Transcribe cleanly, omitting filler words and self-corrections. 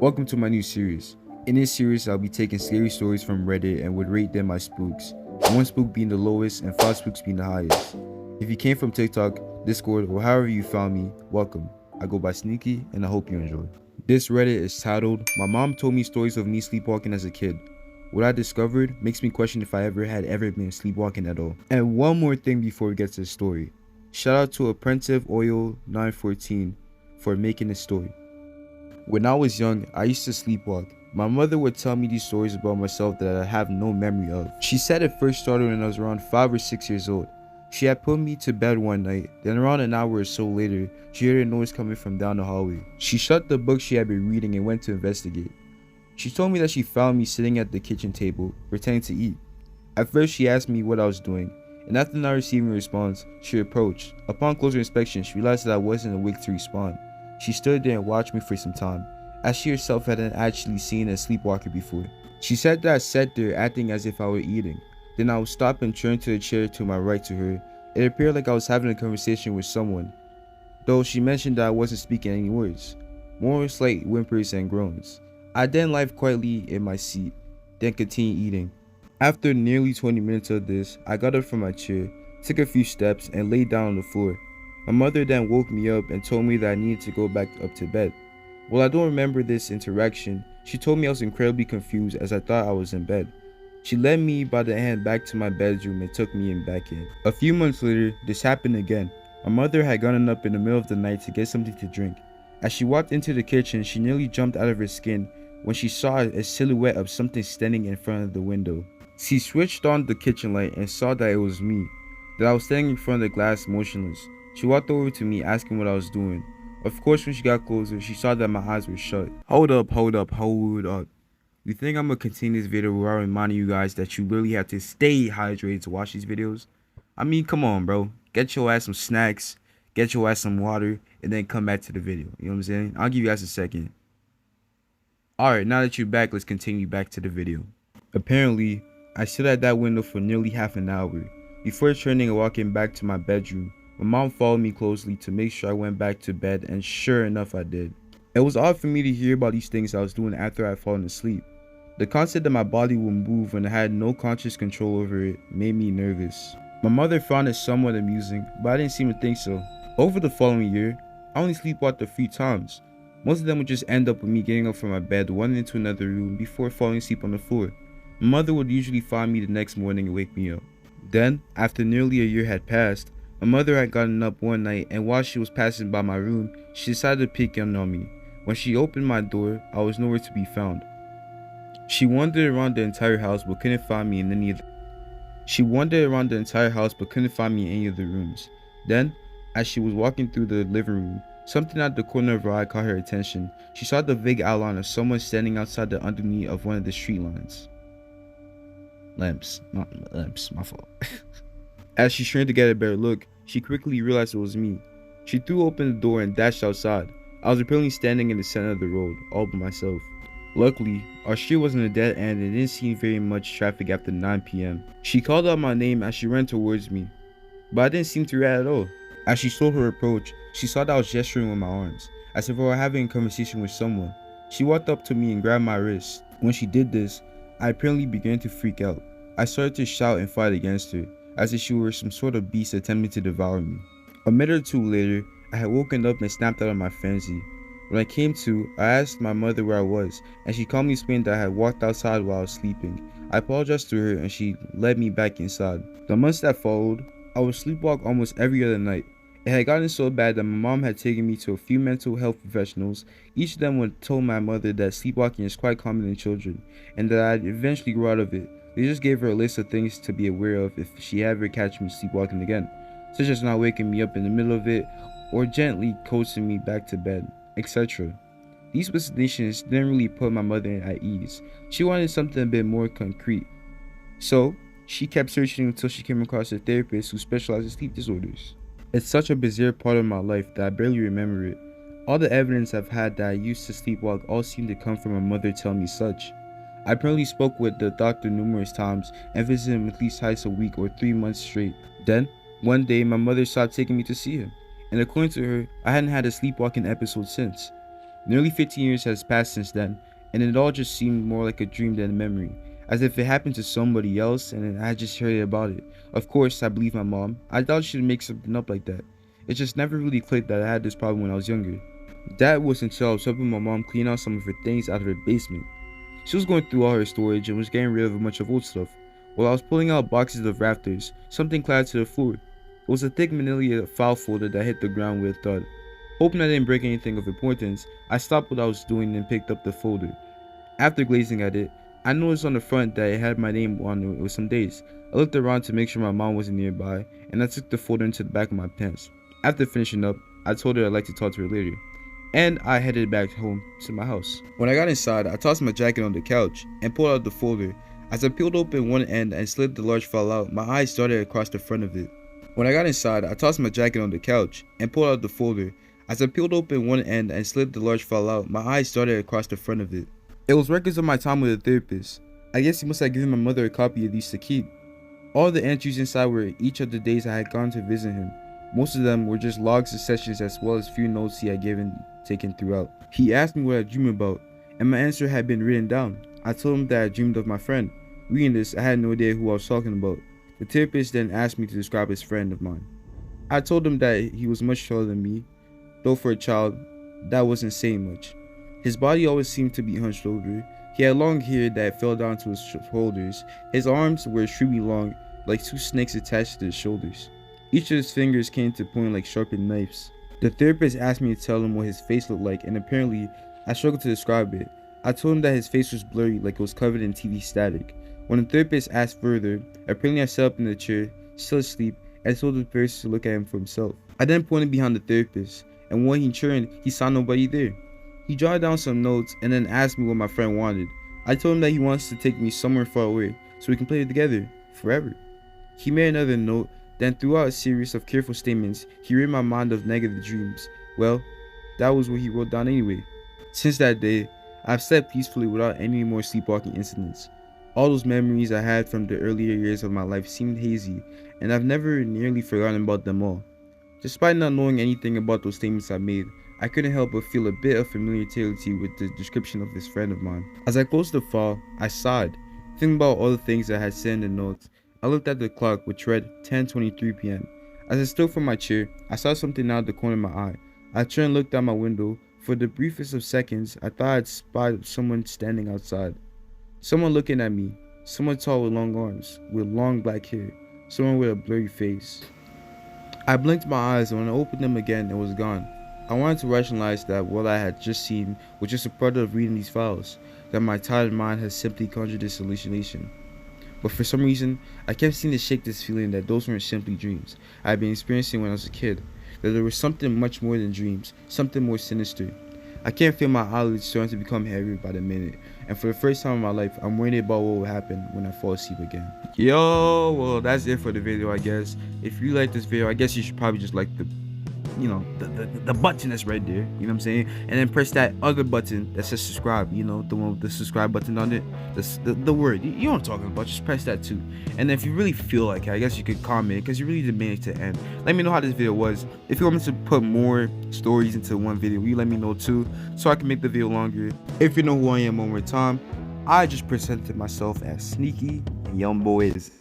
Welcome to my new series. In this series, I'll be taking scary stories from Reddit and would rate them as spooks. One spook being the lowest and 5 spooks being the highest. If you came from TikTok, Discord, or however you found me, welcome. I go by Sneaky and I hope you enjoy. This Reddit is titled, "My mom told me stories of me sleepwalking as a kid. What I discovered makes me question if I ever been sleepwalking at all." And one more thing before we get to the story. Shout out to Apprentice Oil 914 for making this story. When I was young, I used to sleepwalk. My mother would tell me these stories about myself that I have no memory of. She said it first started when I was around 5 or 6 years old. She had put me to bed one night, then around an hour or so later, she heard a noise coming from down the hallway. She shut the book she had been reading and went to investigate. She told me that she found me sitting at the kitchen table, pretending to eat. At first she asked me what I was doing, and after not receiving a response, she approached. Upon closer inspection, she realized that I wasn't awake to respond. She stood there and watched me for some time, as she herself hadn't actually seen a sleepwalker before. She said that I sat there acting as if I were eating. Then I would stop and turn to the chair to my right to her. It appeared like I was having a conversation with someone, though she mentioned that I wasn't speaking any words. More slight whimpers and groans. I then lied quietly in my seat, then continued eating. After nearly 20 minutes of this, I got up from my chair, took a few steps, and laid down on the floor. My mother then woke me up and told me that I needed to go back up to bed. While I don't remember this interaction, she told me I was incredibly confused as I thought I was in bed. She led me by the hand back to my bedroom and took me back in. A few months later, this happened again. My mother had gotten up in the middle of the night to get something to drink. As she walked into the kitchen, she nearly jumped out of her skin when she saw a silhouette of something standing in front of the window. She switched on the kitchen light and saw that it was me, that I was standing in front of the glass motionless. She walked over to me asking what I was doing. Of course, when she got closer, she saw that my eyes were shut. Hold up. You think I'm gonna continue this video where I remind you guys that you really have to stay hydrated to watch these videos? I mean, come on, bro. Get your ass some snacks, get your ass some water, and then come back to the video. You know what I'm saying? I'll give you guys a second. Alright, now that you're back, let's continue back to the video. Apparently, I stood at that window for nearly half an hour before turning and walking back to my bedroom. My mom followed me closely to make sure I went back to bed, and sure enough I did. It was odd for me to hear about these things I was doing after I had fallen asleep. The concept that my body would move when I had no conscious control over it made me nervous. My mother found it somewhat amusing, but I didn't seem to think so. Over the following year, I only sleepwalked a few times. Most of them would just end up with me getting up from my bed, running into another room before falling asleep on the floor. My mother would usually find me the next morning and wake me up. Then, after nearly a year had passed, my mother had gotten up one night, and while she was passing by my room, she decided to peek in on me. When she opened my door, I was nowhere to be found. She wandered around the entire house but couldn't find me in any of the rooms. Then, as she was walking through the living room, something at the corner of her eye caught her attention. She saw the vague outline of someone standing outside the underneath of one of the street lamps. Not lamps, my fault. As she strained to get a better look, she quickly realized it was me. She threw open the door and dashed outside. I was apparently standing in the center of the road, all by myself. Luckily, our street wasn't a dead end and didn't see very much traffic after 9 p.m. She called out my name as she ran towards me, but I didn't seem to react at all. As she saw her approach, she saw that I was gesturing with my arms, as if I were having a conversation with someone. She walked up to me and grabbed my wrist. When she did this, I apparently began to freak out. I started to shout and fight against her, as if she were some sort of beast attempting to devour me. A minute or two later, I had woken up and snapped out of my frenzy. When I came to, I asked my mother where I was, and she calmly explained that I had walked outside while I was sleeping. I apologized to her and she led me back inside. The months that followed, I would sleepwalk almost every other night. It had gotten so bad that my mom had taken me to a few mental health professionals. Each of them would tell my mother that sleepwalking is quite common in children, and that I'd eventually grow out of it. They just gave her a list of things to be aware of if she ever catch me sleepwalking again, such as not waking me up in the middle of it or gently coaxing me back to bed, etc. These explanations didn't really put my mother at ease. She wanted something a bit more concrete. So, she kept searching until she came across a therapist who specialized in sleep disorders. It's such a bizarre part of my life that I barely remember it. All the evidence I've had that I used to sleepwalk all seemed to come from my mother telling me such. I apparently spoke with the doctor numerous times and visited him at least twice a week or 3 months straight. Then, one day, my mother stopped taking me to see him, and according to her, I hadn't had a sleepwalking episode since. Nearly 15 years has passed since then, and it all just seemed more like a dream than a memory, as if it happened to somebody else and I just heard about it. Of course, I believe my mom. I thought she'd make something up like that. It just never really clicked that I had this problem when I was younger. That was until I was helping my mom clean out some of her things out of her basement. She was going through all her storage and was getting rid of a bunch of old stuff. While I was pulling out boxes of rafters, something clattered to the floor. It was a thick manila file folder that hit the ground with a thud. Hoping I didn't break anything of importance, I stopped what I was doing and picked up the folder. After glazing at it, I noticed on the front that it had my name on it with some dates. I looked around to make sure my mom wasn't nearby, and I took the folder into the back of my pants. After finishing up, I told her I'd like to talk to her later, and I headed back home to my house. When I got inside, I tossed my jacket on the couch and pulled out the folder. As I peeled open one end and slid the large file out, my eyes darted across the front of it. When I got inside, I tossed my jacket on the couch and pulled out the folder. As I peeled open one end and slid the large file out, my eyes darted across the front of it. It was records of my time with a therapist. I guess he must have given my mother a copy of these to keep. All the entries inside were each of the days I had gone to visit him. Most of them were just logs of sessions as well as few notes he had taken throughout. He asked me what I dreamed about, and my answer had been written down. I told him that I dreamed of my friend. Reading this, I had no idea who I was talking about. The therapist then asked me to describe his friend of mine. I told him that he was much taller than me, though for a child, that wasn't saying much. His body always seemed to be hunched over. He had long hair that fell down to his shoulders. His arms were extremely long, like two snakes attached to his shoulders. Each of his fingers came to point like sharpened knives. The therapist asked me to tell him what his face looked like, and apparently, I struggled to describe it. I told him that his face was blurry, like it was covered in TV static. When the therapist asked further, apparently I sat up in the chair, still asleep, and told the therapist to look at him for himself. I then pointed behind the therapist, and when he turned, he saw nobody there. He jotted down some notes and then asked me what my friend wanted. I told him that he wants to take me somewhere far away so we can play together forever. He made another note, then throughout a series of careful statements, he rid my mind of negative dreams. Well, that was what he wrote down anyway. Since that day, I've slept peacefully without any more sleepwalking incidents. All those memories I had from the earlier years of my life seemed hazy, and I've never nearly forgotten about them all. Despite not knowing anything about those statements I made, I couldn't help but feel a bit of familiarity with the description of this friend of mine. As I closed the file, I sighed, thinking about all the things I had said in the notes. I looked at the clock, which read 10:23 p.m. As I stood from my chair, I saw something out of the corner of my eye. I turned and looked out my window. For the briefest of seconds, I thought I'd spotted someone standing outside. Someone looking at me. Someone tall with long arms, with long black hair. Someone with a blurry face. I blinked my eyes, and when I opened them again, it was gone. I wanted to rationalize that what I had just seen was just a product of reading these files, that my tired mind had simply conjured this hallucination. But for some reason, I kept seeming to shake this feeling that those weren't simply dreams I had been experiencing when I was a kid, that there was something much more than dreams, something more sinister. I can't feel my eyelids starting to become heavier by the minute, and for the first time in my life, I'm worried about what will happen when I fall asleep again. Yo, well, that's it for the video, I guess. If you like this video, I guess you should probably just like the button that's right there, you know what I'm saying, and then press that other button that says subscribe, the one with the subscribe button on it. That's the word, you know what I'm talking about. Just press that too. And then if you really feel like it, I guess you could comment, because you really did make it to end. Let me know how this video was. If you want me to put more stories into one video, you let me know too, so I can make the video longer. If you know who I am one more time, I just presented myself as Sneaky and Young Boys.